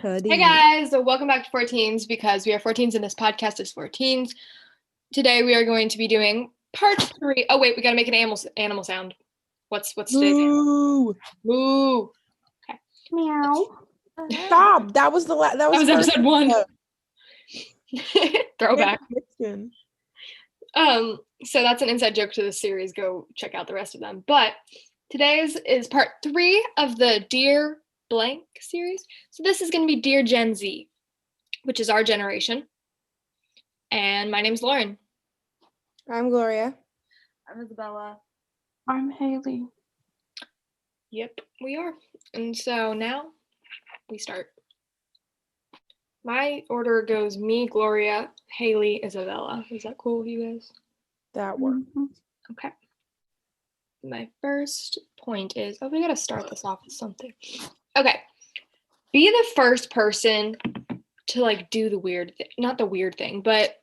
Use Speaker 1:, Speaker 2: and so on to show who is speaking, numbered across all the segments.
Speaker 1: Hey guys, so welcome back to 14s because we are 14s and this podcast is 14s. Today we are going to be doing part 3. Oh wait, we gotta make an animal sound. What's today's animal? Moo. Okay.
Speaker 2: Meow.
Speaker 1: Stop.
Speaker 2: That was
Speaker 1: episode 1. Throwback. So that's an inside joke to the series. Go check out the rest of them. But today's is part 3 of the Dear Blank series. So this is going to be Dear Gen Z, which is our generation. And my name's Lauren.
Speaker 2: I'm Gloria.
Speaker 3: I'm Isabella.
Speaker 4: I'm Haley.
Speaker 1: Yep, we are. And so now we start. My order goes me, Gloria, Haley, Isabella. Is that cool with you guys?
Speaker 2: That works.
Speaker 1: Okay. My first point is, we gotta start this off with something. Okay. Be the first person to like do the weird thing. Not the weird thing, but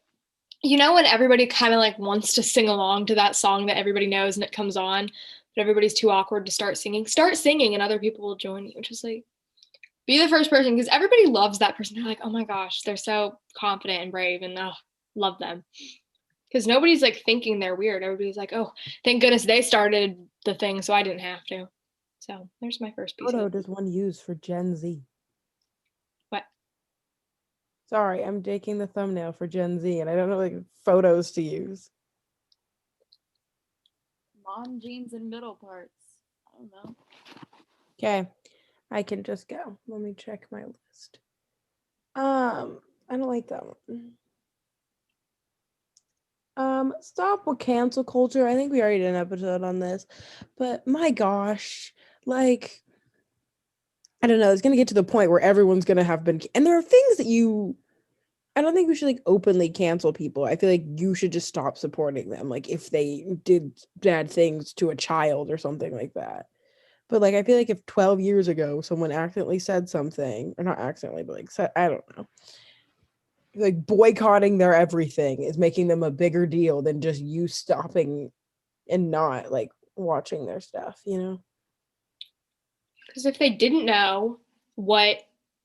Speaker 1: you know when everybody kind of like wants to sing along to that song that everybody knows and it comes on, but everybody's too awkward to start singing and other people will join you. Just like be the first person because everybody loves that person. They're like, oh my gosh, they're so confident and brave and love them. Because nobody's like thinking they're weird. Everybody's like, oh, thank goodness they started the thing so I didn't have to. So there's my first piece.
Speaker 2: What photo does one use for Gen Z?
Speaker 1: What?
Speaker 2: Sorry, I'm taking the thumbnail for Gen Z and I don't know like photos to use.
Speaker 3: Mom jeans and middle parts. I don't know.
Speaker 2: Okay, I can just go. Let me check my list. I don't like that one. Stop with cancel culture. I think we already did an episode on this, but my gosh, like, I don't know. It's gonna get to the point where everyone's gonna have been, and there are things that I don't think we should like openly cancel people. I feel like you should just stop supporting them, like if they did bad things to a child or something like that. But like, I feel like if 12 years ago someone accidentally said something, or not accidentally, but like said, I don't know. Like boycotting their everything is making them a bigger deal than just you stopping and not like watching their stuff, you know?
Speaker 1: Because if they didn't know what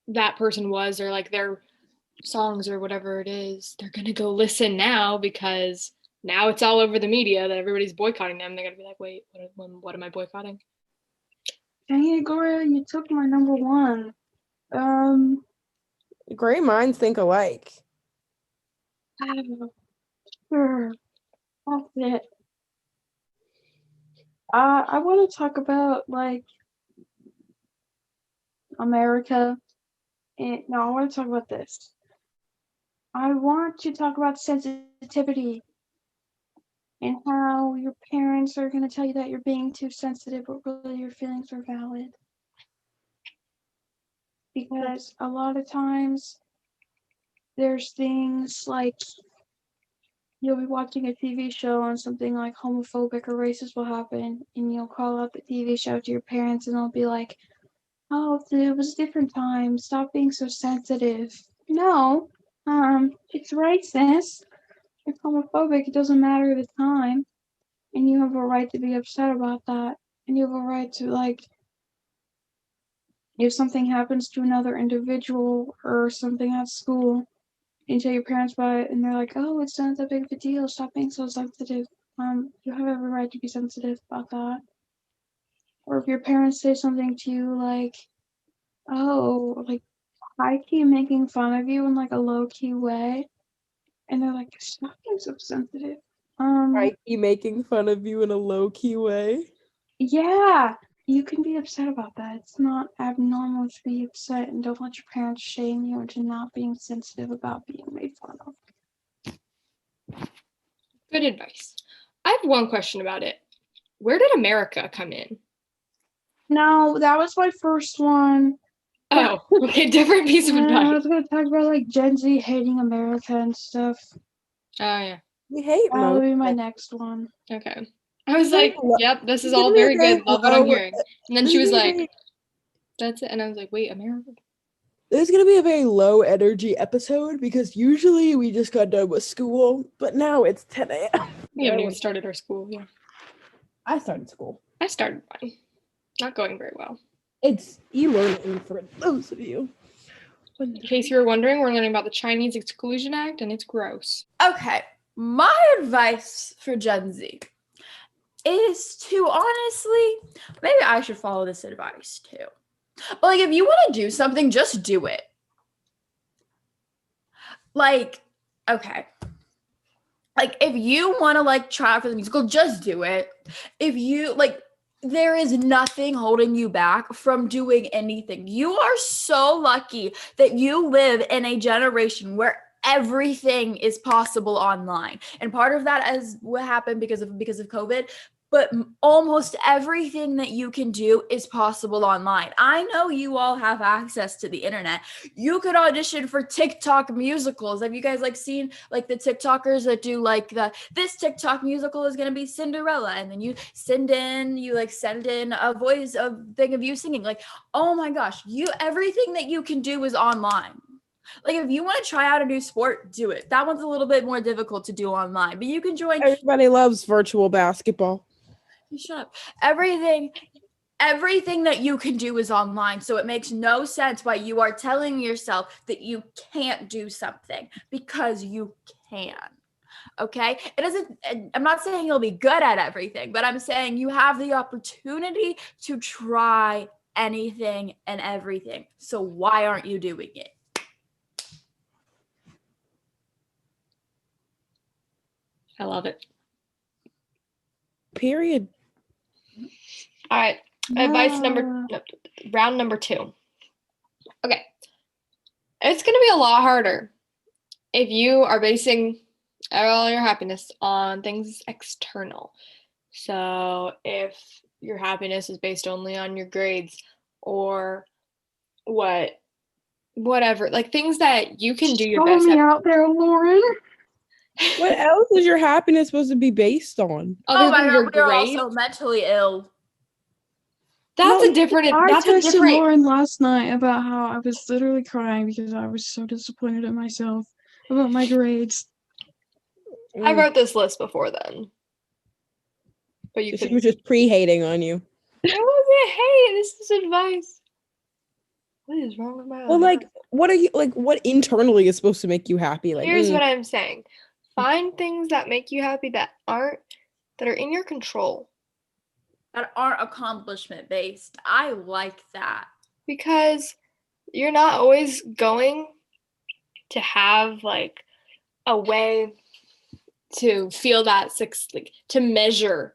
Speaker 1: that person was or like their songs or whatever it is, they're gonna go listen now because now it's all over the media that everybody's boycotting them. They're gonna be like, wait, what am I boycotting?
Speaker 4: Dang it, Gloria, you took my number 1.
Speaker 2: Great minds think alike.
Speaker 4: Sure. That's it. I want to talk about like America. I want to talk about this. I want to talk about sensitivity and how your parents are going to tell you that you're being too sensitive, but really your feelings are valid. Because a lot of times there's things like you'll be watching a TV show and something like homophobic or racist will happen, and you'll call out the TV show to your parents and they'll be like, oh, it was a different time. Stop being so sensitive. No, it's racist. It's homophobic. It doesn't matter the time. And you have a right to be upset about that. And you have a right to, like, if something happens to another individual or something at school, and tell your parents about it, and they're like, oh, it's not that big of a deal. Stop being so sensitive. You have every right to be sensitive about that. Or if your parents say something to you like, oh, like, high-key making fun of you in like a low-key way, and they're like, stop being so sensitive.
Speaker 2: High-key making fun of you in a low-key way.
Speaker 4: Yeah, you can be upset about that. It's not abnormal to be upset, and don't let your parents shame you into not being sensitive about being made fun of.
Speaker 1: Good advice. I have one question about it. Where did America come in?
Speaker 4: No, that was my first one.
Speaker 1: Oh, okay, different piece of advice.
Speaker 4: I was gonna talk about like Gen Z hating America and stuff.
Speaker 1: Oh yeah.
Speaker 2: We hate
Speaker 4: That'll be my next one.
Speaker 1: Okay. I was like, yep, this is all very good. Love what I'm hearing. And then she was like, that's it. And I was like, wait, America?
Speaker 2: This is going to be a very low energy episode because usually we just got done with school, but now it's 10 a.m.
Speaker 1: We haven't even started our school. Yeah.
Speaker 2: I started school.
Speaker 1: I started mine. Not going very well.
Speaker 2: It's e-learning for those of you.
Speaker 1: In case you were wondering, we're learning about the Chinese Exclusion Act, and it's gross.
Speaker 3: Okay, my advice for Gen Z is to honestly, maybe I should follow this advice too. But like, if you want to do something, just do it. Like, okay. Like, if you want to like try out for the musical, just do it. If you like, there is nothing holding you back from doing anything. You are so lucky that you live in a generation where everything is possible online. And part of that is what happened because of COVID, but almost everything that you can do is possible online. I know you all have access to the internet. You could audition for TikTok musicals. Have you guys like seen like the TikTokers that do like this TikTok musical is going to be Cinderella, and then you send in a voice of thing of you singing. Like, oh my gosh, everything that you can do is online. Like, if you want to try out a new sport, do it. That one's a little bit more difficult to do online, but you can join.
Speaker 2: Everybody loves virtual basketball.
Speaker 3: Shut up. Everything that you can do is online. So it makes no sense why you are telling yourself that you can't do something, because you can. Okay? I'm not saying you'll be good at everything, but I'm saying you have the opportunity to try anything and everything. So why aren't you doing it?
Speaker 1: I love it.
Speaker 2: Period.
Speaker 1: All right. Round number 2. Okay. It's going to be a lot harder if you are basing all your happiness on things external. So if your happiness is based only on your grades or whatever, like things that you can do your
Speaker 4: Call
Speaker 1: best
Speaker 4: me
Speaker 1: at.
Speaker 4: out there, Lauren.
Speaker 2: What else is your happiness supposed to be based on?
Speaker 1: Other
Speaker 3: Oh my
Speaker 1: than your
Speaker 3: God, we are
Speaker 1: grades.
Speaker 3: also mentally ill.
Speaker 1: That's
Speaker 2: Well,
Speaker 1: a different.
Speaker 4: I
Speaker 1: That's a
Speaker 4: texted
Speaker 1: different.
Speaker 4: Lauren last night about how I was literally crying because I was so disappointed in myself about my grades.
Speaker 1: I wrote this list before then, but you
Speaker 2: She
Speaker 1: could.
Speaker 2: was just pre-hating on you.
Speaker 1: It wasn't. Hey, this is advice. What is wrong with my
Speaker 2: Well,
Speaker 1: life?
Speaker 2: like, what are you like? What internally is supposed to make you happy? Like,
Speaker 1: Here's what I'm saying. Find things that make you happy that are in your control.
Speaker 3: That aren't accomplishment based. I like that.
Speaker 1: Because you're not always going to have like a way to feel that like to measure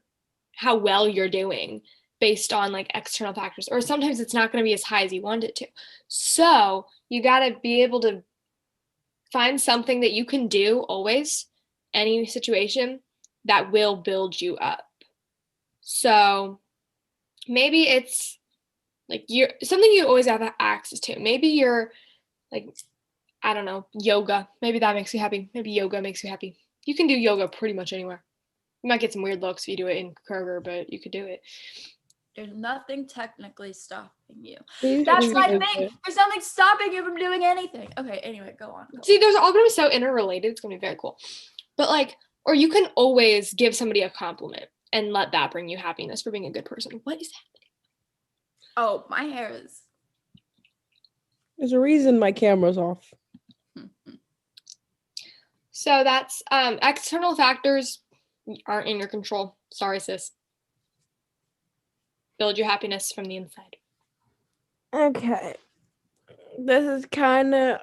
Speaker 1: how well you're doing based on like external factors, or sometimes it's not going to be as high as you want it to. So you got to be able to find something that you can do always, any situation, that will build you up. So maybe it's like you're something you always have access to. Maybe you're like, I don't know, yoga. Maybe that makes you happy. Maybe yoga makes you happy. You can do yoga pretty much anywhere. You might get some weird looks if you do it in Kroger, but you could do it.
Speaker 3: There's nothing technically stopping you.
Speaker 2: Please
Speaker 3: That's
Speaker 2: do
Speaker 3: my
Speaker 2: yoga.
Speaker 3: thing. There's nothing stopping you from doing anything. Okay, anyway, go on.
Speaker 1: See, there's all going to be so interrelated. It's going to be very cool. But like, or you can always give somebody a compliment and let that bring you happiness for being a good person. What is happening?
Speaker 3: Oh, my hair is.
Speaker 2: There's a reason my camera's off.
Speaker 1: So that's external factors aren't in your control. Sorry, sis. Build your happiness from the inside.
Speaker 2: Okay. This is kind of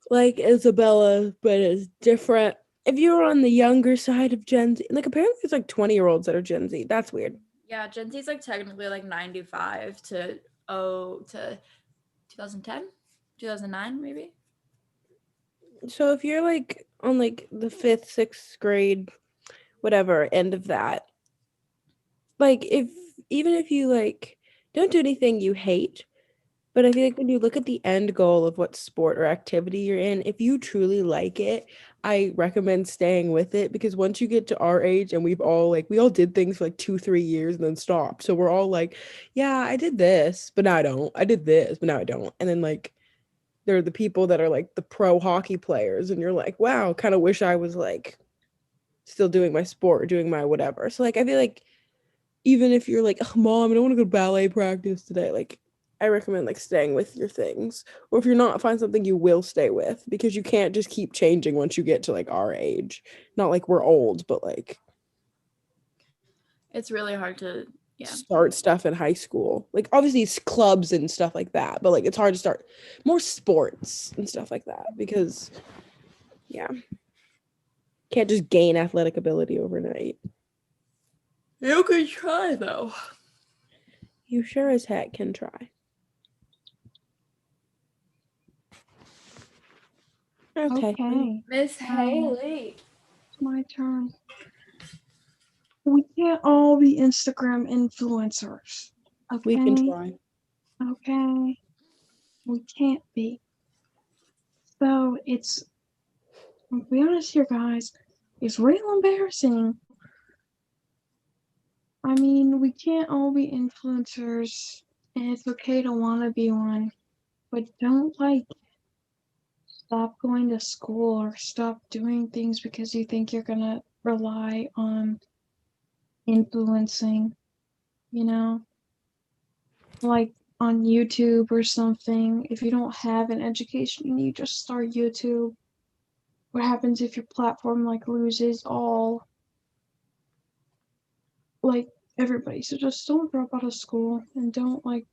Speaker 2: like Isabella, but it's different. If you're on the younger side of Gen Z, like apparently there's like 20-year-olds that are Gen Z. That's weird.
Speaker 3: Yeah, Gen Z is like technically like 95 to 2010, 2009 maybe.
Speaker 2: So if you're like on like the 5th, 6th grade, whatever, end of that, like even if you like don't do anything you hate, but I feel like when you look at the end goal of what sport or activity you're in, if you truly like it, I recommend staying with it, because once you get to our age and we all did things for like 2-3 years and then stopped. So we're all like, yeah, I did this, but now I don't. I did this, but now I don't. And then like there are the people that are like the pro hockey players, and you're like, wow, kind of wish I was like still doing my sport or doing my whatever. So like I feel like even if you're like, oh, mom, I don't want to go to ballet practice today, like I recommend like staying with your things. Or if you're not, find something you will stay with because you can't just keep changing once you get to like our age. Not like we're old, but like
Speaker 3: It's really hard to
Speaker 2: start stuff in high school. Like obviously it's clubs and stuff like that, but like it's hard to start more sports and stuff like that because yeah. Can't just gain athletic ability overnight.
Speaker 3: You could try though.
Speaker 2: You sure as heck can try. Okay.
Speaker 4: Okay,
Speaker 3: Miss Haley.
Speaker 4: it's my turn. We can't all be Instagram influencers. Okay.
Speaker 2: We can try.
Speaker 4: Okay. We can't be. So I'll be honest here, guys, it's real embarrassing. I mean, we can't all be influencers, and it's okay to want to be one, but don't stop going to school or stop doing things because you think you're gonna rely on influencing, you know? Like on YouTube or something. If you don't have an education, you just start YouTube. What happens if your platform loses all everybody? So just don't drop out of school and don't don't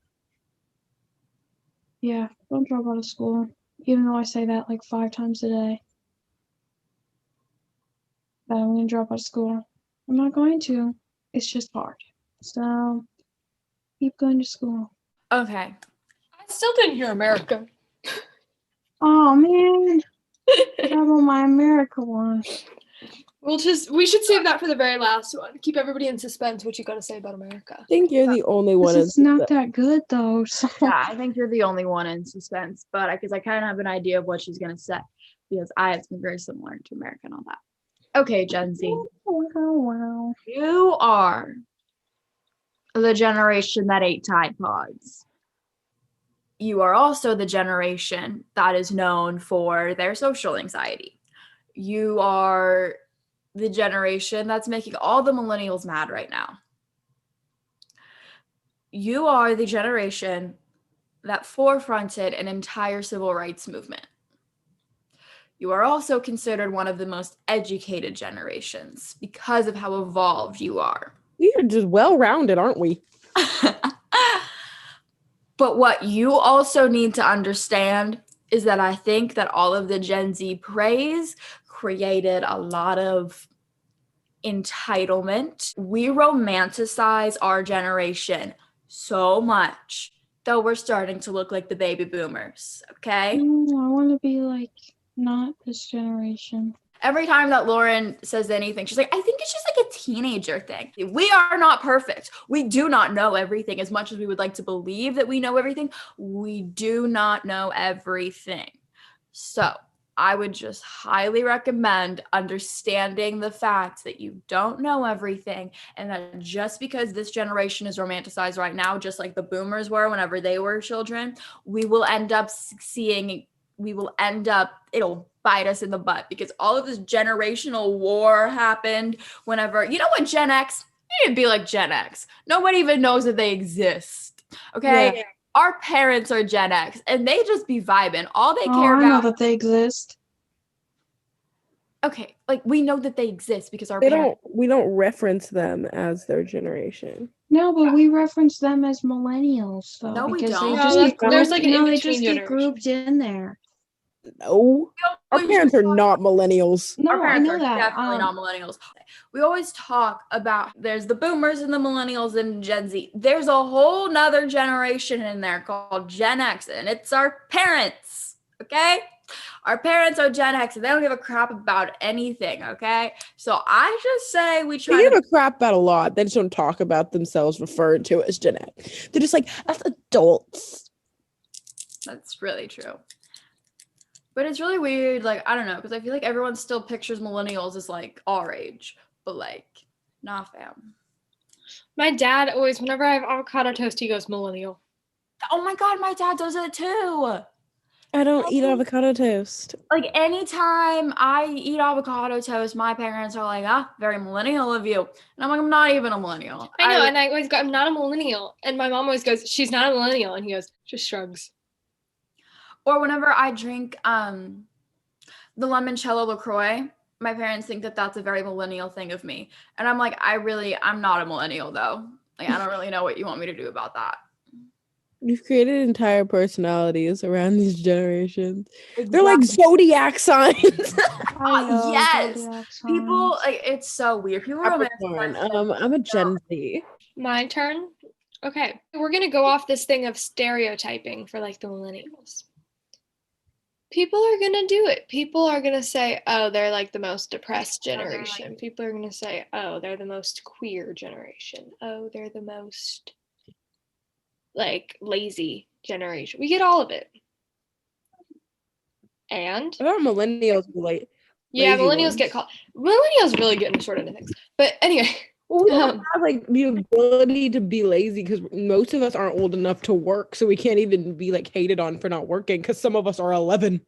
Speaker 4: drop out of school. Even though I say that 5 times a day. That I'm gonna drop out of school. I'm not going to. It's just hard. So keep going to school.
Speaker 3: Okay.
Speaker 1: I still didn't hear America.
Speaker 4: Oh man. Forgot about my America one.
Speaker 1: We should save that for the very last one. Keep everybody in suspense what you gotta say about America.
Speaker 2: I think you're the only one.
Speaker 4: This is not that good though. So
Speaker 3: Yeah, I think you're the only one in suspense, but because I kind of have an idea of what she's gonna say, because I have something very similar to America and all that. Okay, Gen Z,
Speaker 4: wow.
Speaker 3: you are the generation that ate Tide Pods. You are also the generation that is known for their social anxiety. You are the generation that's making all the millennials mad right now. You are the generation that forefronted an entire civil rights movement. You are also considered one of the most educated generations because of how evolved you are.
Speaker 2: We are just well-rounded, aren't we?
Speaker 3: But what you also need to understand is that I think that all of the Gen Z praise created a lot of entitlement. We romanticize our generation so much that we're starting to look like the baby boomers, okay?
Speaker 4: I want to be not this generation.
Speaker 3: Every time that Lauren says anything, she's like, I think it's just a teenager thing. We are not perfect. We do not know everything as much as we would like to believe that we know everything. We do not know everything. So I would just highly recommend understanding the fact that you don't know everything, and that just because this generation is romanticized right now, just like the boomers were whenever they were children, it'll bite us in the butt, because all of this generational war happened whenever, what, Gen X, you need to be like Gen X. Nobody even knows that they exist. Okay.
Speaker 2: Yeah.
Speaker 3: Our parents are Gen X and they just be vibing. All they care
Speaker 4: I
Speaker 3: about.
Speaker 4: know that they exist.
Speaker 3: Okay. We know that they exist because our
Speaker 2: We
Speaker 3: parents.
Speaker 2: don't reference them as their generation.
Speaker 4: No, but we reference them as millennials though.
Speaker 3: No, we
Speaker 4: because
Speaker 3: don't.
Speaker 4: They
Speaker 1: No,
Speaker 4: just
Speaker 1: that's-
Speaker 4: get
Speaker 1: there's
Speaker 4: grouped,
Speaker 1: an
Speaker 4: they
Speaker 1: in-between
Speaker 4: just get
Speaker 1: generation.
Speaker 4: grouped in there.
Speaker 2: No. Our parents are not millennials.
Speaker 4: No,
Speaker 3: Our
Speaker 4: I
Speaker 3: parents
Speaker 4: know
Speaker 3: are
Speaker 4: that.
Speaker 3: definitely not millennials. We always talk about there's the boomers and the millennials and Gen Z. There's a whole nother generation in there called Gen X, and it's our parents. Okay? Our parents are Gen X and they don't give a crap about anything. Okay? So I just say we
Speaker 2: They
Speaker 3: try
Speaker 2: give
Speaker 3: to.
Speaker 2: a crap about a lot. They just don't talk about themselves referred to as Gen X. They're just like, us adults.
Speaker 3: That's really true. But it's really weird. I don't know, because I feel like everyone still pictures millennials as our age, but nah, fam.
Speaker 1: My dad always, whenever I have avocado toast, he goes millennial.
Speaker 3: Oh my God, my dad does it too.
Speaker 2: I don't eat avocado toast.
Speaker 3: Like anytime I eat avocado toast, my parents are like, "Ah, very millennial of you," and I'm like, "I'm not even a millennial."
Speaker 1: I know, and I always go, I'm not a millennial. And my mom always goes, she's not a millennial. And he goes, just shrugs.
Speaker 3: Or whenever I drink the limoncello LaCroix, my parents think that that's a very millennial thing of me. And I'm like, I'm not a millennial though. Like, I don't really know what you want me to do about that.
Speaker 2: You've created entire personalities around these generations. They're like zodiac signs.
Speaker 4: I know,
Speaker 3: yes.
Speaker 4: zodiac
Speaker 3: People,
Speaker 4: signs.
Speaker 3: like, it's so weird. People
Speaker 2: Capricorn. I'm a Gen Z.
Speaker 1: My turn. Okay. We're going to go off this thing of stereotyping for like the millennials. People are going to do it. People are going to say, oh, they're like the most depressed generation. People are going to say, oh, they're the most queer generation. Oh, they're the most like lazy generation. We get all of it. And
Speaker 2: I thought millennials were like
Speaker 1: yeah,
Speaker 2: lazy
Speaker 1: millennials
Speaker 2: ones.
Speaker 1: get called. Millennials really get in the short end of things. But anyway,
Speaker 2: Well, we don't have like the ability to be lazy because most of us aren't old enough to work, so we can't even be like hated on for not working because some of us are 11.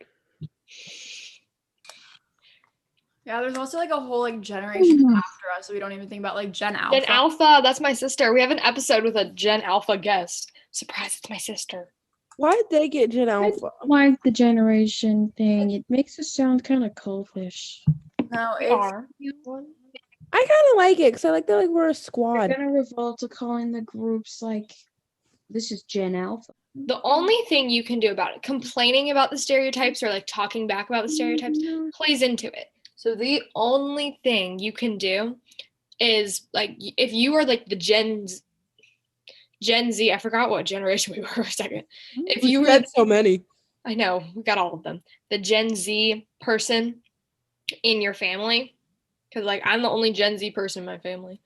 Speaker 3: Yeah, there's also like a whole like generation after us, so we don't even think about like Gen Alpha.
Speaker 1: Gen Alpha, that's my sister. We have an episode with a Gen Alpha guest. Surprise, it's my sister.
Speaker 2: Why did they get Gen Alpha?
Speaker 4: Like the generation thing, it makes it sound kind of cultish.
Speaker 3: No,
Speaker 1: We
Speaker 3: it's
Speaker 1: are.
Speaker 2: I kind of like it because I like that like we're a
Speaker 4: They're
Speaker 2: squad.
Speaker 4: gonna revolt to calling the groups like, this is Gen Alpha.
Speaker 1: The only thing you can do about it, complaining about the stereotypes or like talking back about the stereotypes, plays into it. So the only thing you can do is like if you are like the Gen Z, I forgot what generation we were for a second. If you were
Speaker 2: said so many.
Speaker 1: I know, we got all of them. The Gen Z person in your family, because like I'm the only Gen Z person in my family.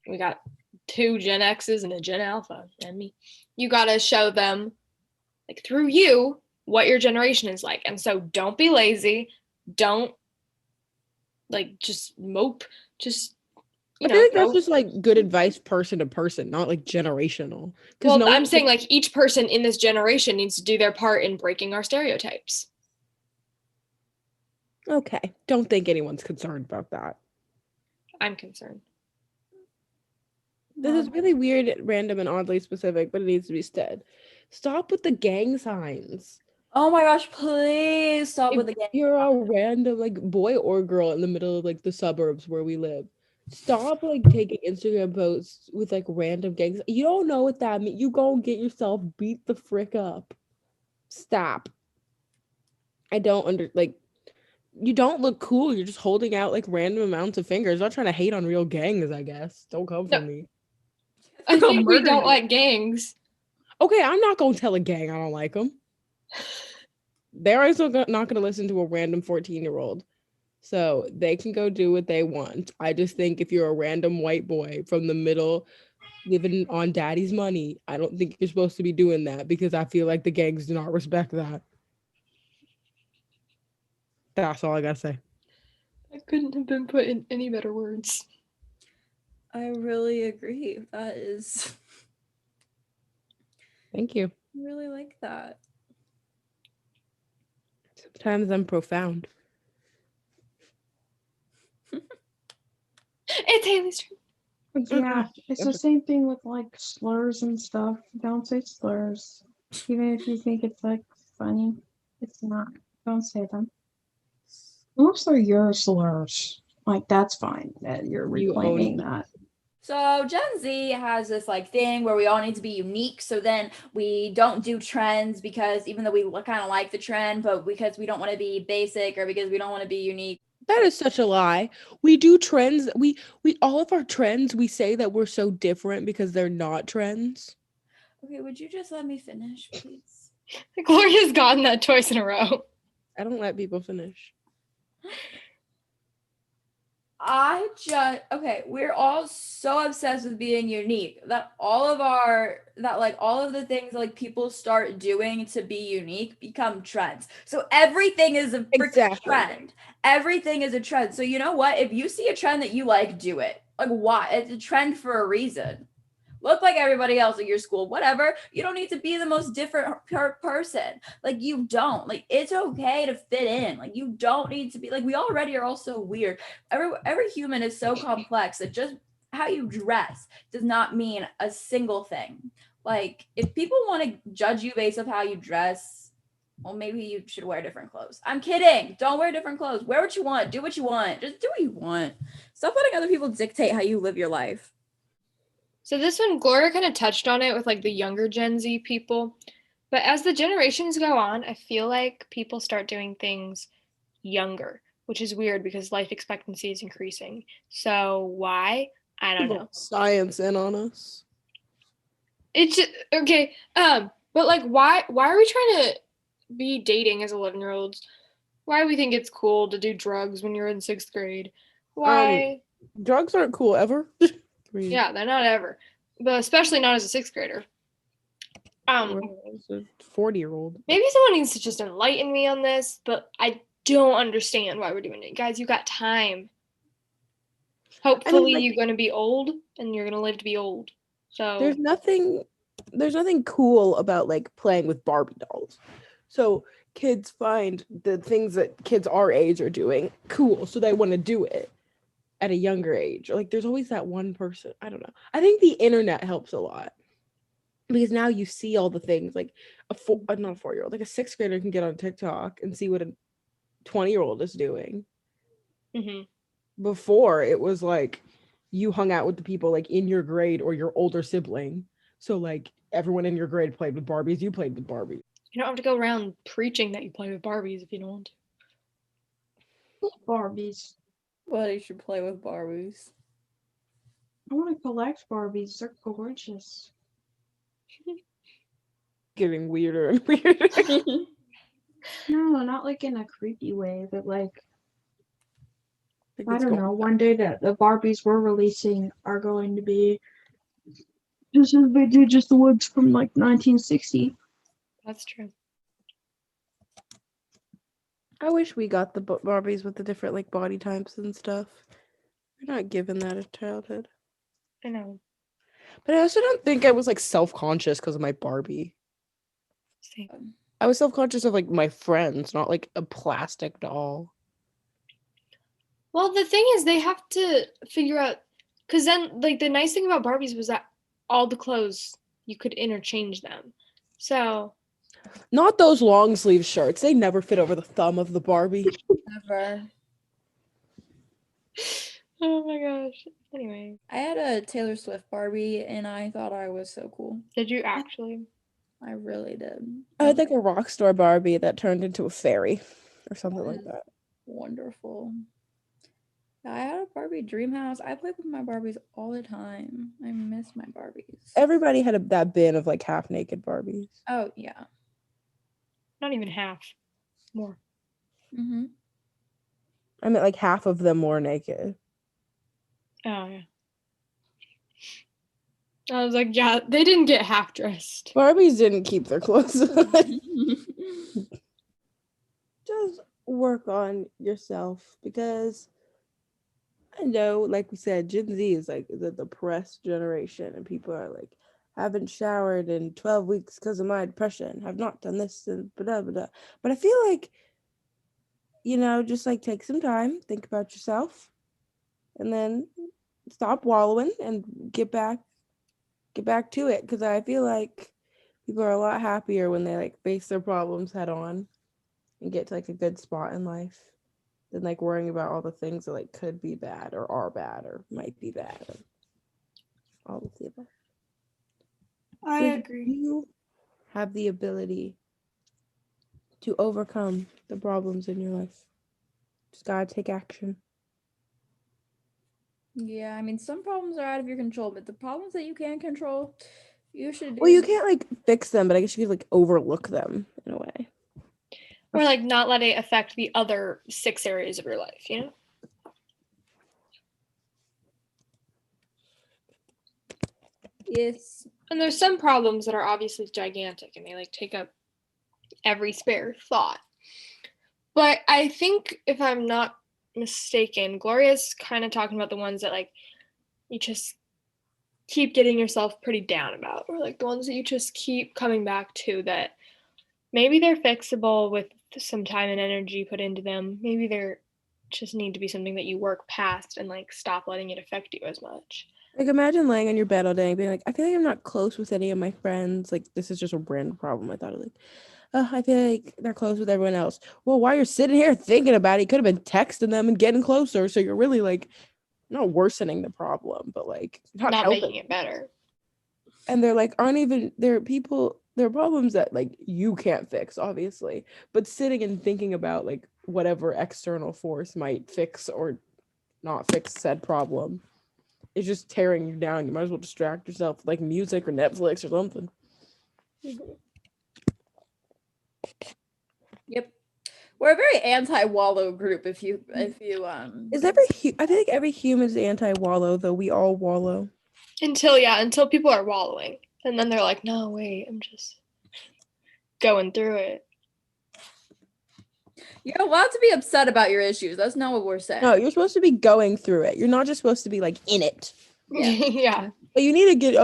Speaker 1: We got 2 Gen X's and a Gen Alpha and me. You got to show them like through you what your generation is like. And so don't be lazy. Don't like just mope. Just
Speaker 2: I feel like that's just like good advice person to person, not like generational.
Speaker 1: Well, no I'm saying like each person in this generation needs to do their part in breaking our stereotypes.
Speaker 2: Okay. Don't think anyone's concerned about that.
Speaker 1: I'm concerned.
Speaker 2: This is really weird, random, and oddly specific, but it needs to be said. Stop with the gang signs.
Speaker 3: Oh my gosh, please stop with the gang.
Speaker 2: You're a random like boy or girl in the middle of like the suburbs where we live. Stop like taking Instagram posts with like random gangs. You don't know what that means. You go and get yourself beat the frick up. Stop. I don't like you don't look cool. You're just holding out like random amounts of fingers. Not trying to hate on real gangs, I guess. Don't come for me.
Speaker 1: I think we don't like gangs.
Speaker 2: Okay, I'm not gonna tell a gang I don't like them. They're also not gonna listen to a random 14-year-old. So they can go do what they want. I just think if you're a random white boy from the middle living on daddy's money, I don't think you're supposed to be doing that because I feel like the gangs do not respect that. That's all I gotta say.
Speaker 1: I couldn't have been put in any better words.
Speaker 3: I really agree. That is.
Speaker 2: Thank you.
Speaker 3: I really like that.
Speaker 2: Sometimes I'm profound.
Speaker 1: It's Haley's turn.
Speaker 4: Yeah, it's the same thing with like slurs and stuff. Don't say slurs. Even if you think it's like funny, it's not. Don't say them. Unless they're your slurs. Like that's fine that you're reclaiming that.
Speaker 3: So Gen Z has this like thing where we all need to be unique. So then we don't do trends because even though we kind of like the trend, but because we don't want to be basic or because we don't want to be unique.
Speaker 2: That is such a lie. We do trends. We all of our trends, we say that we're so different because they're not trends.
Speaker 3: Okay, would you just let me finish, please?
Speaker 1: Gloria's gotten that twice in a row.
Speaker 2: I don't let people finish.
Speaker 3: We're all so obsessed with being unique that all of the things like people start doing to be unique become trends. So everything is a freaking trend. Everything is a trend. So you know what? If you see a trend that you like, do it. Like why? It's a trend for a reason. look like everybody else at your school, whatever. You don't need to be the most different person. Like, you don't. Like, it's okay to fit in. Like, you don't need to be like, we already are all so weird. Every human is so complex that just how you dress does not mean a single thing. Like, if people want to judge you based off how you dress, well, maybe you should wear different clothes. I'm kidding. Don't wear different clothes. Wear what you want. Do what you want. Just do what you want. Stop letting other people dictate how you live your life.
Speaker 1: So this one, Gloria kind of touched on it with like the younger Gen Z people. But as the generations go on, I feel like people start doing things younger, which is weird because life expectancy is increasing. So why? I don't know.
Speaker 2: Science in on us.
Speaker 1: It's just, okay. But like, why are we trying to be dating as 11-year-olds? Why do we think it's cool to do drugs when you're in 6th grade? Why?
Speaker 2: Drugs aren't cool ever.
Speaker 1: Yeah, they're not ever, but especially not as a 6th grader.
Speaker 2: It's a 40-year-old.
Speaker 1: Maybe someone needs to just enlighten me on this, but I don't understand why we're doing it. Guys, you got time. Hopefully you're going to be old and you're going to live to be old. So
Speaker 2: there's nothing cool about like playing with Barbie dolls. So kids find the things that kids our age are doing cool, so they want to do it at a younger age. Like there's always that one person. I don't know. I think the internet helps a lot because now you see all the things like not a 4-year-old, like a 6th grader can get on TikTok and see what a 20-year-old is doing. Before it was like you hung out with the people like in your grade or your older sibling. So like everyone in your grade played with Barbies, you played with Barbies.
Speaker 1: You don't have to go around preaching that you play with Barbies if you don't want to.
Speaker 4: Barbies.
Speaker 3: Well, you should play with Barbies.
Speaker 4: I want to collect Barbies. They're gorgeous.
Speaker 2: Getting weirder and weirder.
Speaker 4: No, not like in a creepy way, but like
Speaker 2: think
Speaker 4: I
Speaker 2: it's
Speaker 4: don't
Speaker 2: going
Speaker 4: know.
Speaker 2: down.
Speaker 4: One day that the Barbies we're releasing are going to be just as they did just the ones from like 1960.
Speaker 1: That's true.
Speaker 2: I wish we got the Barbies with the different like body types and stuff. We're not given that as childhood.
Speaker 1: I know.
Speaker 2: But I also don't think I was like self-conscious because of my Barbie.
Speaker 1: Same.
Speaker 2: I was self-conscious of like my friends, not like a plastic doll.
Speaker 1: Well, the thing is, they have to figure out, because then, like, the nice thing about Barbies was that all the clothes, you could interchange them. So.
Speaker 2: Not those long sleeve shirts. They never fit over the thumb of the Barbie.
Speaker 3: Never.
Speaker 1: Oh my gosh. Anyway.
Speaker 3: I had a Taylor Swift Barbie and I thought I was so cool.
Speaker 1: Did you actually?
Speaker 3: I really did.
Speaker 2: I had like a rock star Barbie that turned into a fairy or something like that.
Speaker 3: Wonderful. I had a Barbie dream house. I played with my Barbies all the time. I miss my Barbies.
Speaker 2: Everybody had that bin of like half naked Barbies.
Speaker 3: Oh, yeah.
Speaker 1: Not even half. More.
Speaker 3: Mm-hmm.
Speaker 2: I meant like half of them were naked.
Speaker 1: Oh, yeah. I was like, yeah, they didn't get half dressed.
Speaker 2: Barbies didn't keep their clothes on. Just work on yourself because I know, like we said, Gen Z is like the depressed generation, and people are like, haven't showered in 12 weeks because of my depression, have not done this and blah, blah, blah. But I feel like, just like take some time, think about yourself, and then stop wallowing and get back to it. Because I feel like people are a lot happier when they like face their problems head on and get to like a good spot in life than like worrying about all the things that like could be bad or are bad or might be bad. All of the above.
Speaker 1: I agree.
Speaker 2: You have the ability to overcome the problems in your life. Just gotta take action.
Speaker 3: Yeah, I mean, some problems are out of your control, but the problems that you can control, you should do.
Speaker 2: Well, you can't like fix them, but I guess you could like overlook them in a way.
Speaker 1: Or like not let it affect the other 6 areas of your life, you know?
Speaker 3: Yes.
Speaker 1: And there's some problems that are obviously gigantic and they like take up every spare thought. But I think if I'm not mistaken, Gloria's kind of talking about the ones that like you just keep getting yourself pretty down about, or like the ones that you just keep coming back to that maybe they're fixable with some time and energy put into them. Maybe they're just need to be something that you work past and like stop letting it affect you as much.
Speaker 2: Like imagine laying on your bed all day and being like, I feel like I'm not close with any of my friends. Like this is just a random problem. I thought of like, I feel like they're close with everyone else. Well, while you're sitting here thinking about it, you could have been texting them and getting closer. So you're really like not worsening the problem, but like not
Speaker 1: Not
Speaker 2: helping.
Speaker 1: making it better.
Speaker 2: And they're like aren't even there are people there are problems that like you can't fix obviously, but sitting and thinking about like whatever external force might fix or not fix said problem is just tearing you down. You might as well distract yourself with like music or Netflix or something.
Speaker 3: Yep. We're a very anti-wallow group if you
Speaker 2: Is I feel like every human is anti-wallow, though we all wallow.
Speaker 1: Until people are wallowing. And then they're like, no, wait, I'm just going through it.
Speaker 3: You're allowed to be upset about your issues. That's not what we're saying.
Speaker 2: No, you're supposed to be going through it. You're not just supposed to be like in it.
Speaker 3: Yeah.
Speaker 1: Yeah.
Speaker 2: But you need to get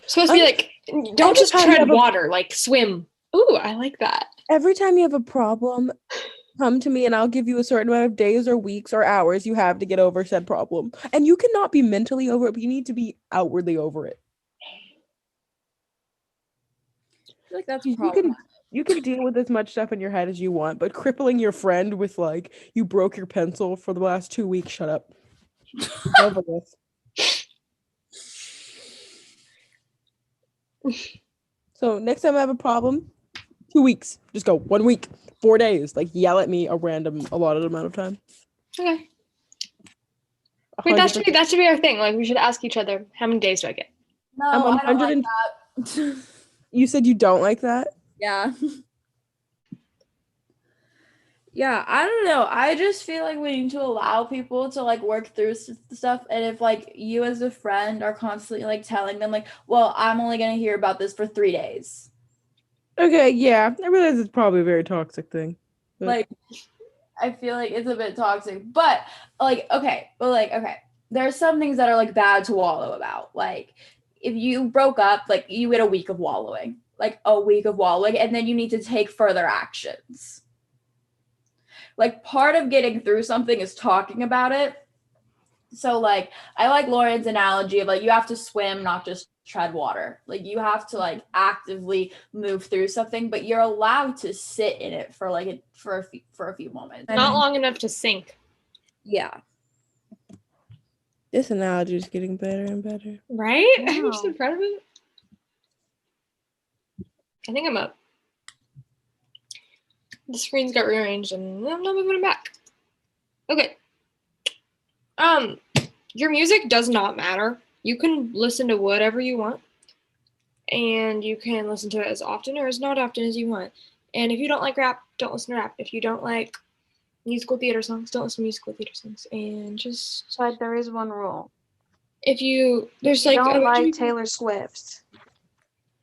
Speaker 1: Supposed to be like, don't just
Speaker 2: time you
Speaker 1: tread
Speaker 2: have a-
Speaker 1: water, like swim. Ooh, I like that.
Speaker 2: every time you have a problem, come to me and I'll give you a certain amount of days or weeks or hours you have to get over said problem. And you cannot be mentally over it, but you need to be outwardly over it.
Speaker 3: I feel like that's
Speaker 2: You
Speaker 3: problem.
Speaker 2: you can deal with as much stuff in your head as you want, but crippling your friend with like you broke your pencil for the last 2 weeks, shut up. Over this. So next time I have a problem, 2 weeks. Just go 1 week, 4 days. Like yell at me a random allotted amount of time.
Speaker 1: Okay. Wait, that should be our thing. Like we should ask each other, how many days do I get?
Speaker 3: No,
Speaker 2: I'm
Speaker 3: I don't
Speaker 2: 100
Speaker 3: like that.
Speaker 2: You said you don't like that?
Speaker 3: Yeah. Yeah, I don't know. I just feel like we need to allow people to like work through stuff. And if like you as a friend are constantly like telling them like, well, I'm only going to hear about this for 3 days.
Speaker 2: Okay, yeah. I realize it's probably a very toxic thing. But
Speaker 3: Like, I feel like it's a bit toxic, but okay. There's some things that are like bad to wallow about. Like if you broke up, like you get a week of wallowing, and then you need to take further actions. Like part of getting through something is talking about it. So like I like Lauren's analogy of like you have to swim, not just tread water. Like you have to like actively move through something, but you're allowed to sit in it for like for a few moments.
Speaker 1: Not long enough to sink.
Speaker 3: Yeah.
Speaker 2: this analogy is getting better and better.
Speaker 1: Right? I'm
Speaker 4: Wow.
Speaker 1: so proud of it. I think I'm up. The screens got rearranged and I'm not moving it back. Okay. Your music does not matter. You can listen to whatever you want. And you can listen to it as often or as not often as you want. And if you don't like rap, don't listen to rap. If you don't like musical theater songs, don't listen to musical theater songs. And just
Speaker 4: But there is one rule.
Speaker 1: if you there's
Speaker 4: You
Speaker 1: like
Speaker 4: don't
Speaker 1: a bunch of
Speaker 4: like
Speaker 1: people-
Speaker 4: Taylor Swift.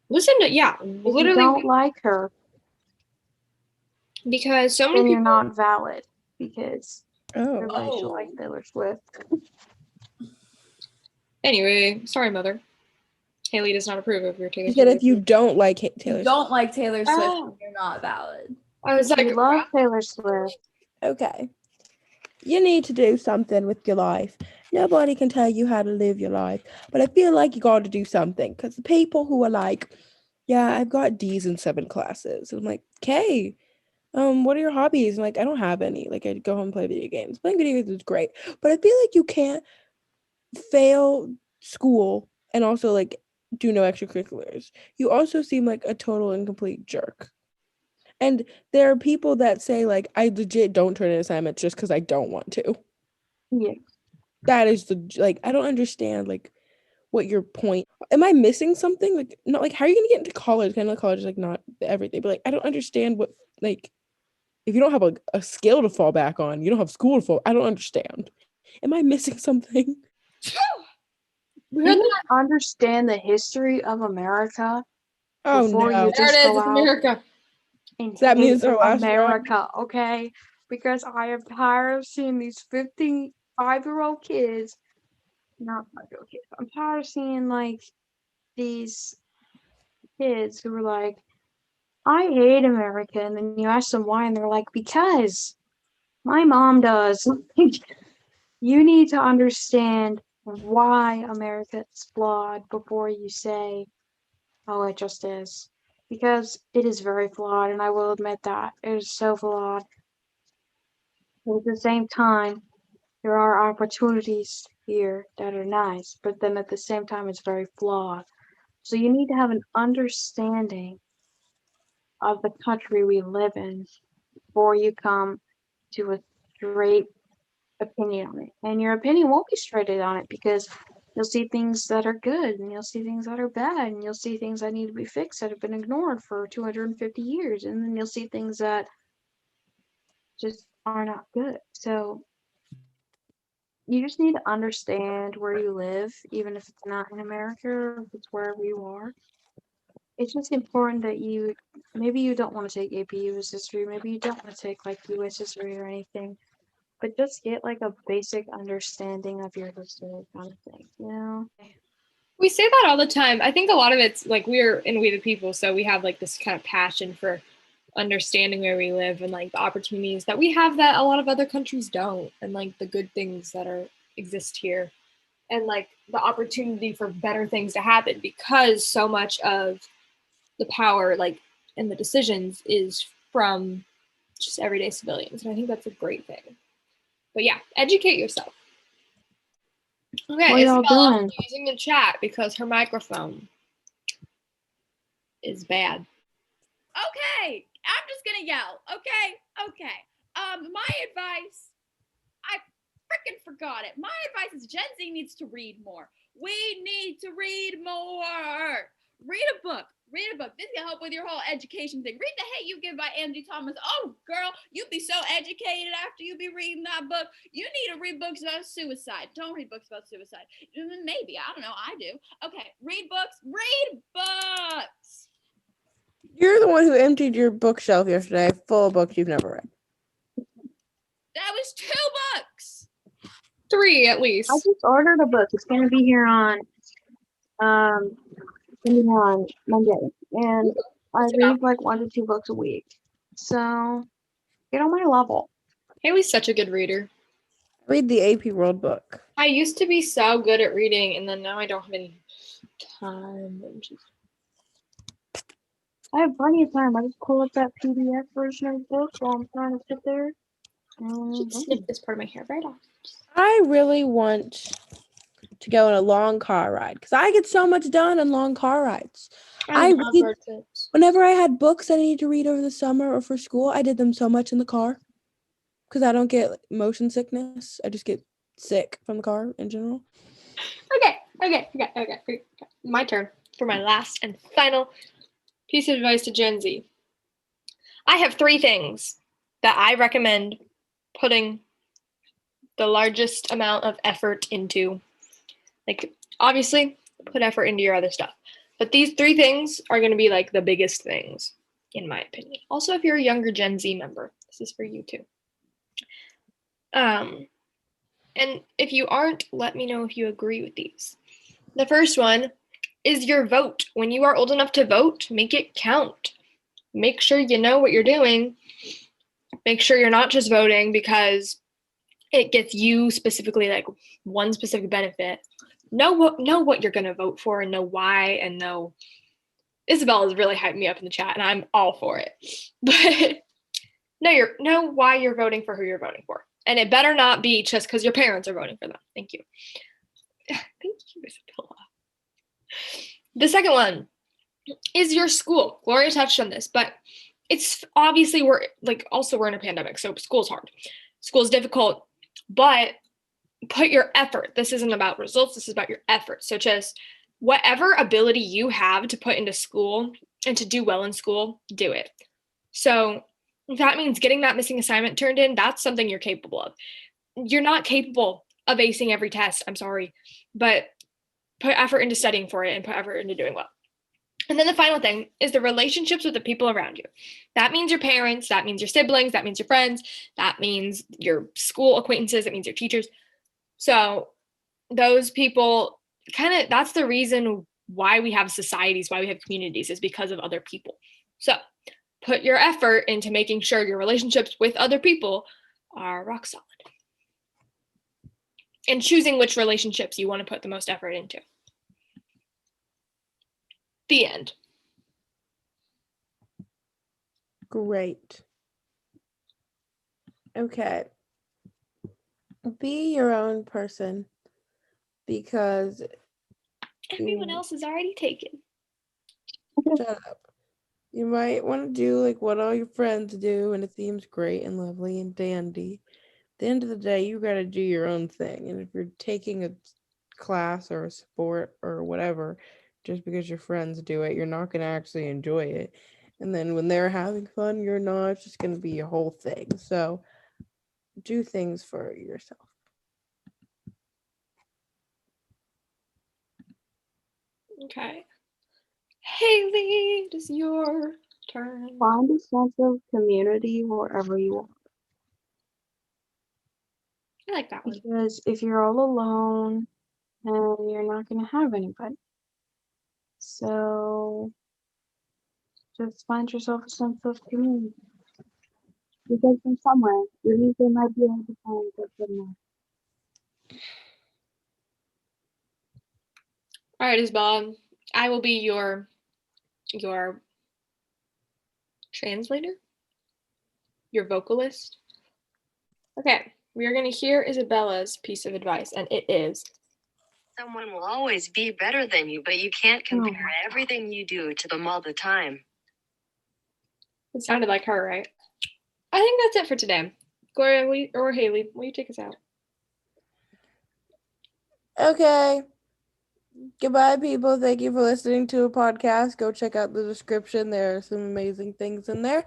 Speaker 1: listen to
Speaker 4: If
Speaker 1: literally
Speaker 4: you don't like her,
Speaker 1: because so many
Speaker 4: then you're
Speaker 1: people
Speaker 4: not valid because
Speaker 2: Oh.
Speaker 4: everybody should like Taylor Swift.
Speaker 1: Anyway, sorry mother. Haley does not approve of your Taylor
Speaker 2: You said
Speaker 1: Swift.
Speaker 2: if you don't like Taylor
Speaker 3: You don't like Taylor Swift,
Speaker 1: Oh.
Speaker 3: you're not valid.
Speaker 1: I was
Speaker 4: If
Speaker 1: like,
Speaker 4: you love Taylor Swift,
Speaker 2: Okay. You need to do something with your life. Nobody can tell you how to live your life, but I feel like you got to do something because the people who are like, yeah, I've got D's in 7 classes. And I'm like, okay, what are your hobbies? I'm like, I don't have any. Like, I go home and play video games. Playing video games is great, but I feel like you can't fail school and also like do no extracurriculars. You also seem like a total and complete jerk. And there are people that say like I legit don't turn in assignments just because I don't want to.
Speaker 4: yeah.
Speaker 2: That is like I don't understand like what your point. Am I missing something? Like not like how are you gonna get into college? I know college is like not everything, but like I don't understand what like if you don't have a skill to fall back on, you don't have school to fall. I don't understand. Am I missing something?
Speaker 1: we
Speaker 4: Do
Speaker 1: heard
Speaker 4: you
Speaker 1: that.
Speaker 4: understand the history of America
Speaker 2: Oh
Speaker 4: Before
Speaker 2: no.
Speaker 4: you
Speaker 1: There
Speaker 4: just
Speaker 1: it is,
Speaker 4: go
Speaker 1: it's
Speaker 4: out.
Speaker 1: America.
Speaker 4: and
Speaker 2: That means
Speaker 4: hate
Speaker 2: our last round.
Speaker 4: America, okay? Because I am tired of seeing these 55-year-old kids not fragile kids. I'm tired of seeing like these kids who are like, I hate America, and then you ask them why, and they're like, because my mom does. You need to understand why America is flawed before you say, oh, it just is. Because it is very flawed, and I will admit that. It is so flawed. But at the same time, there are opportunities here that are nice, but then at the same time, it's very flawed. So you need to have an understanding of the country we live in before you come to a straight opinion on it. And your opinion won't be straight on it because you'll see things that are good and you'll see things that are bad and you'll see things that need to be fixed that have been ignored for 250 years. And then you'll see things that just are not good. So you just need to understand where you live, even if it's not in America or if it's wherever you are. It's just important that maybe you don't want to take AP US history, maybe you don't want to take like US history or anything, but just get like a basic understanding of your history kind of thing, you know?
Speaker 1: We say that all the time. I think a lot of it's like We the People, so we have like this kind of passion for understanding where we live and like the opportunities that we have that a lot of other countries don't, and like the good things that exist here, and like the opportunity for better things to happen, because so much of the power like and the decisions is from just everyday civilians, and I think that's a great thing. But yeah, educate yourself. Okay,
Speaker 4: What y'all
Speaker 1: Isabella
Speaker 4: doing?
Speaker 1: using the chat because her microphone is bad.
Speaker 3: Okay, I'm just gonna yell. Okay. My advice, I freaking forgot it. My advice is Gen Z needs to read more. We need to read more. Read a book. This can help with your whole education thing. Read The Hate U Give by Angie Thomas. Oh, girl, you'd be so educated after you be reading that book. You need to read books about suicide. Don't read books about suicide. Maybe, I don't know, I do. Okay, read books. Read books.
Speaker 2: You're the one who emptied your bookshelf yesterday full of books you've never read.
Speaker 3: That was 2 books.
Speaker 1: 3 at least.
Speaker 4: I just ordered a book. It's gonna be here on Monday. And I read like 1 to 2 books a week. So get on my level.
Speaker 1: Haley's such a good reader.
Speaker 2: Read the AP World book.
Speaker 1: I used to be so good at reading, and then now I don't have any time.
Speaker 4: I have plenty of time. I just pull up that PDF version of the book while I'm trying to sit there.
Speaker 1: Just snip this part of my hair right off.
Speaker 2: I really want to go on a long car ride because I get so much done on long car rides. Whenever I had books that I needed to read over the summer or for school, I did them so much in the car because I don't get motion sickness. I just get sick from the car in general.
Speaker 1: Okay. My turn for my last and final piece of advice to Gen Z. I have 3 things that I recommend putting the largest amount of effort into. Like, obviously, put effort into your other stuff. But these 3 things are going to be like the biggest things, in my opinion. Also, if you're a younger Gen Z member, this is for you too. And if you aren't, let me know if you agree with these. The first one is your vote. When you are old enough to vote, make it count. Make sure you know what you're doing. Make sure you're not just voting because it gets you specifically like one specific benefit. Know what you're going to vote for and know why, and know Isabel has really hyped me up in the chat and I'm all for it. But know why you're voting for who you're voting for. And it better not be just because your parents are voting for them. Thank you. Thank you, Isabella. The second one is your school. Gloria touched on this, but it's obviously we're in a pandemic, so school's hard. School's difficult, but put your effort. This isn't about results. This is about your effort. So just whatever ability you have to put into school and to do well in school, do it. So if that means getting that missing assignment turned in, that's something you're capable of. You're not capable of acing every test. I'm sorry, but put effort into studying for it and put effort into doing well. And then the final thing is the relationships with the people around you. That means your parents, that means your siblings, that means your friends, that means your school acquaintances, that means your teachers. So those people that's the reason why we have societies, why we have communities, is because of other people. So put your effort into making sure your relationships with other people are rock solid. And choosing which relationships you want to put the most effort into. The end.
Speaker 2: Great. Okay. Be your own person because
Speaker 1: Everyone else is already taken.
Speaker 2: shut up. You might want to do like what all your friends do, and it seems great and lovely and dandy. At the end of the day, you got to do your own thing. And if you're taking a class or a sport or whatever, just because your friends do it, you're not going to actually enjoy it. And then when they're having fun, you're not. It's just going to be a whole thing. So do things for yourself.
Speaker 1: Okay. Haley, it is your turn.
Speaker 4: Find a sense of community wherever you are.
Speaker 1: I like that one.
Speaker 4: Because if you're all alone, then you're not going to have anybody. So just find yourself a sense of community. Because from somewhere, you think they might be able to find good enough.
Speaker 1: All right, Isabella, I will be your translator, your vocalist. Okay, we are going to hear Isabella's piece of advice, and it is:
Speaker 5: Someone will always be better than you, but you can't compare everything you do to them all the time.
Speaker 1: it sounded like her, right? I think that's it for today. Gloria or Haley, will you take us out?
Speaker 2: Okay. Goodbye, people. Thank you for listening to a podcast. Go check out the description. There are some amazing things in there.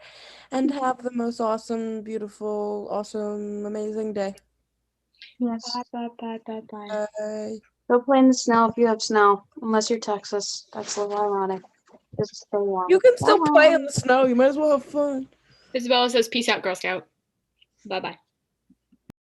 Speaker 2: And have the most awesome, beautiful, awesome, amazing day.
Speaker 4: Yes.
Speaker 1: Bye, bye, bye, bye, bye.
Speaker 2: Bye.
Speaker 4: Go play in the snow if you have snow. Unless you're Texas. That's a little ironic. Just stay warm.
Speaker 2: You can still play in
Speaker 4: Bye.
Speaker 2: the snow. You might as well have fun.
Speaker 1: Isabella says, peace out, Girl Scout. Bye-bye.